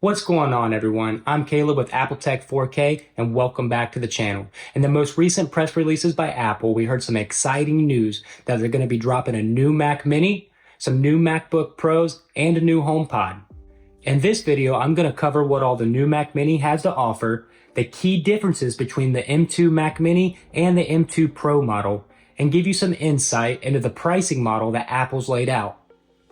What's going on, everyone? I'm Caleb with Apple Tech 4K, and welcome back to the channel. In the most recent press releases by Apple, we heard some exciting news that they're going to be dropping a new Mac Mini, some new MacBook Pros, and a new HomePod. In this video, I'm going to cover what all the new Mac Mini has to offer, the key differences between the M2 Mac Mini and the M2 Pro model, and give you some insight into the pricing model that Apple's laid out.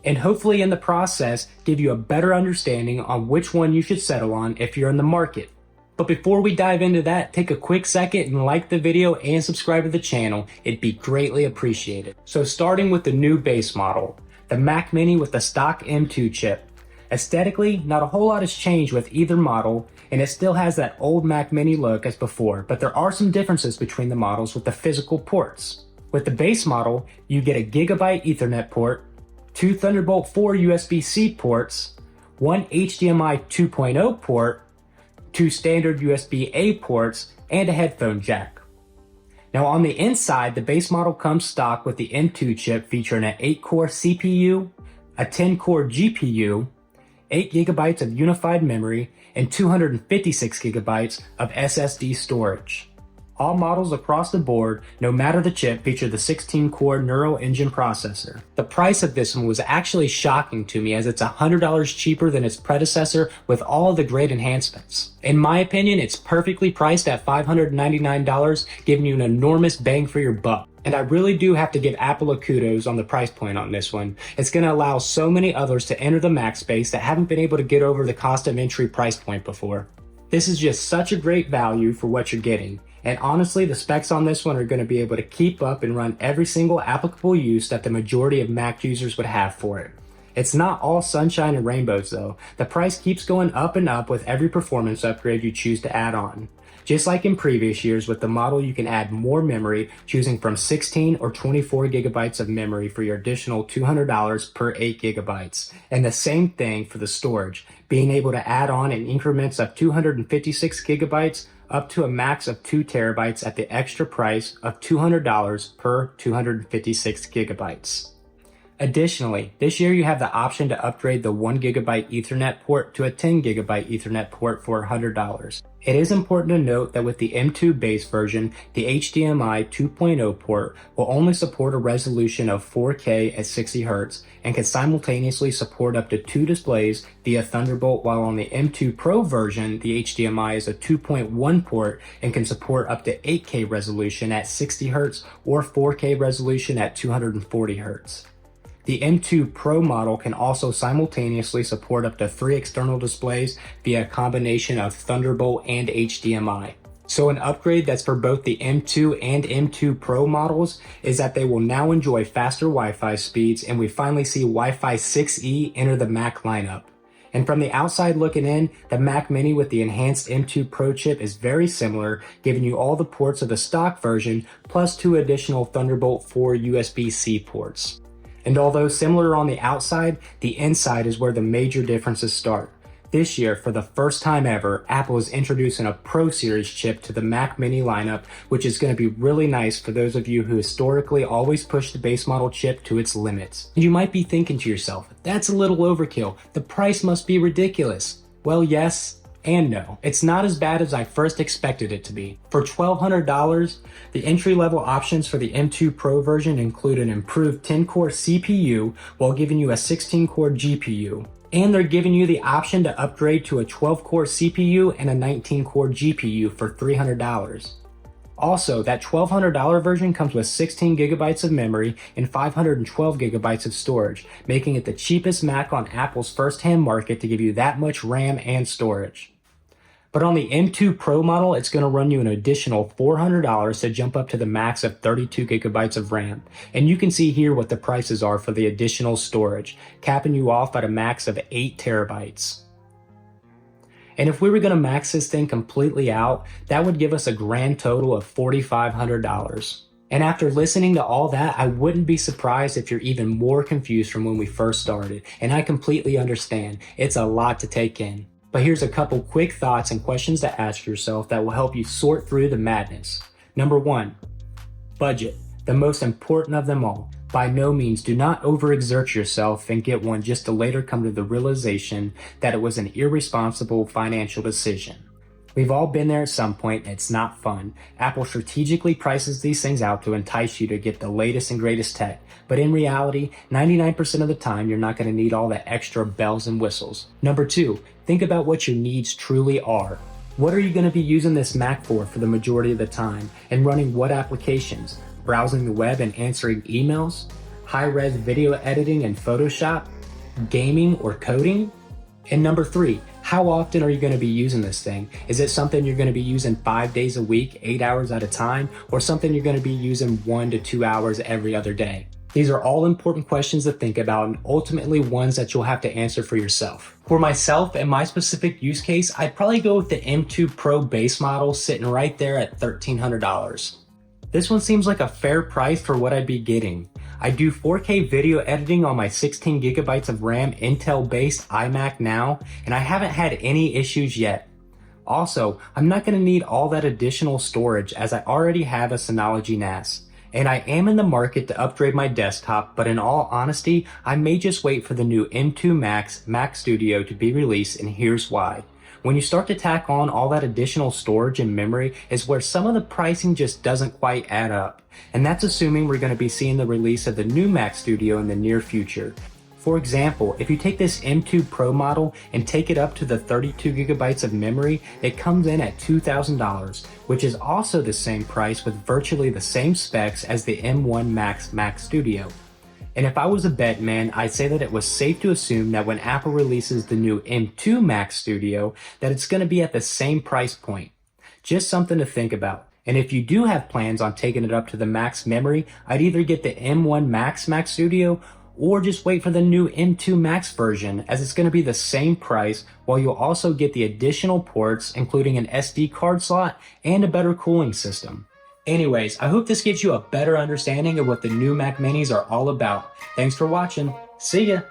And hopefully in the process, give you a better understanding on which one you should settle on if you're in the market. But before we dive into that, take a quick second and like the video and subscribe to the channel. It'd be greatly appreciated. So starting with the new base model, the Mac Mini with the stock M2 chip. Aesthetically, not a whole lot has changed with either model, and it still has that old Mac Mini look as before, but there are some differences between the models with the physical ports. With the base model, you get a Gigabyte Ethernet port, 2 Thunderbolt 4 USB-C ports, 1 HDMI 2.0 port, 2 standard USB-A ports, and a headphone jack. Now on the inside, the base model comes stock with the M2 chip featuring an 8-core CPU, a 10-core GPU, 8 GB of unified memory, and 256 GB of SSD storage. All models across the board, no matter the chip, feature the 16-core Neural Engine processor. The price of this one was actually shocking to me as it's $100 cheaper than its predecessor with all of the great enhancements. In my opinion, it's perfectly priced at $599, giving you an enormous bang for your buck. And I really do have to give Apple a kudos on the price point on this one. It's going to allow so many others to enter the Mac space that haven't been able to get over the cost of entry price point before. This is just such a great value for what you're getting. And honestly, the specs on this one are going to be able to keep up and run every single applicable use that the majority of Mac users would have for it. It's not all sunshine and rainbows though. The price keeps going up and up with every performance upgrade you choose to add on. Just like in previous years, with the model you can add more memory, choosing from 16 or 24 gigabytes of memory for your additional $200 per 8 gigabytes. And the same thing for the storage, being able to add on in increments of 256 gigabytes up to a max of 2 terabytes at the extra price of $200 per 256 gigabytes. Additionally, this year you have the option to upgrade the 1 gigabyte Ethernet port to a 10 gigabyte Ethernet port for $100. It is important to note that with the M2 base version, the HDMI 2.0 port will only support a resolution of 4K at 60 Hz and can simultaneously support up to 2 displays via Thunderbolt, while on the M2 Pro version, the HDMI is a 2.1 port and can support up to 8K resolution at 60 Hz or 4K resolution at 240 Hz. The M2 Pro model can also simultaneously support up to 3 external displays via a combination of Thunderbolt and HDMI. So an upgrade that's for both the M2 and M2 Pro models is that they will now enjoy faster Wi-Fi speeds, and we finally see Wi-Fi 6E enter the Mac lineup. And from the outside looking in, the Mac Mini with the enhanced M2 Pro chip is very similar, giving you all the ports of the stock version plus 2 additional Thunderbolt 4 USB-C ports. And although similar on the outside, the inside is where the major differences start. This year, for the first time ever, Apple is introducing a Pro Series chip to the Mac Mini lineup, which is going to be really nice for those of you who historically always push the base model chip to its limits. And you might be thinking to yourself, that's a little overkill. The price must be ridiculous. Well, yes and no. It's not as bad as I first expected it to be. For $1,200, the entry-level options for the M2 Pro version include an improved 10-core CPU while giving you a 16-core GPU. And they're giving you the option to upgrade to a 12-core CPU and a 19-core GPU for $300. Also, that $1,200 version comes with 16 gigabytes of memory and 512 gigabytes of storage, making it the cheapest Mac on Apple's first-hand market to give you that much RAM and storage. But on the M2 Pro model, it's going to run you an additional $400 to jump up to the max of 32 gigabytes of RAM. And you can see here what the prices are for the additional storage, capping you off at a max of 8 terabytes. And if we were going to max this thing completely out, that would give us a grand total of $4,500. And after listening to all that, I wouldn't be surprised if you're even more confused from when we first started. And I completely understand. It's a lot to take in. But here's a couple quick thoughts and questions to ask yourself that will help you sort through the madness. Number 1, budget. The most important of them all. By no means do not overexert yourself and get one just to later come to the realization that it was an irresponsible financial decision. We've all been there at some point, and it's not fun. Apple strategically prices these things out to entice you to get the latest and greatest tech, but in reality, 99% of the time, you're not going to need all the extra bells and whistles. Number 2, think about what your needs truly are. What are you going to be using this Mac for the majority of the time, and running what applications? Browsing the web and answering emails? High-res video editing and Photoshop? Gaming or coding? And number 3, how often are you going to be using this thing? Is it something you're going to be using 5 days a week, 8 hours at a time, or something you're going to be using 1 to 2 hours every other day? These are all important questions to think about, and ultimately ones that you'll have to answer for yourself. For myself and my specific use case, I'd probably go with the M2 Pro base model sitting right there at $1,300. This one seems like a fair price for what I'd be getting. I do 4K video editing on my 16 gigabytes of RAM Intel-based iMac now, and I haven't had any issues yet. Also, I'm not going to need all that additional storage as I already have a Synology NAS. And I am in the market to upgrade my desktop, but in all honesty, I may just wait for the new M2 Max Mac Studio to be released, and here's why. When you start to tack on all that additional storage and memory is where some of the pricing just doesn't quite add up. And that's assuming we're going to be seeing the release of the new Mac Studio in the near future. For example, if you take this M2 Pro model and take it up to the 32 gigabytes of memory, it comes in at $2,000, which is also the same price with virtually the same specs as the M1 Max Mac Studio. And if I was a bet man, I'd say that it was safe to assume that when Apple releases the new M2 Mac Studio, that it's going to be at the same price point. Just something to think about. And if you do have plans on taking it up to the max memory, I'd either get the M1 Max Mac Studio or just wait for the new M2 Max version, as it's going to be the same price, while you'll also get the additional ports, including an SD card slot and a better cooling system. Anyways, I hope this gives you a better understanding of what the new Mac Minis are all about. Thanks for watching. See ya!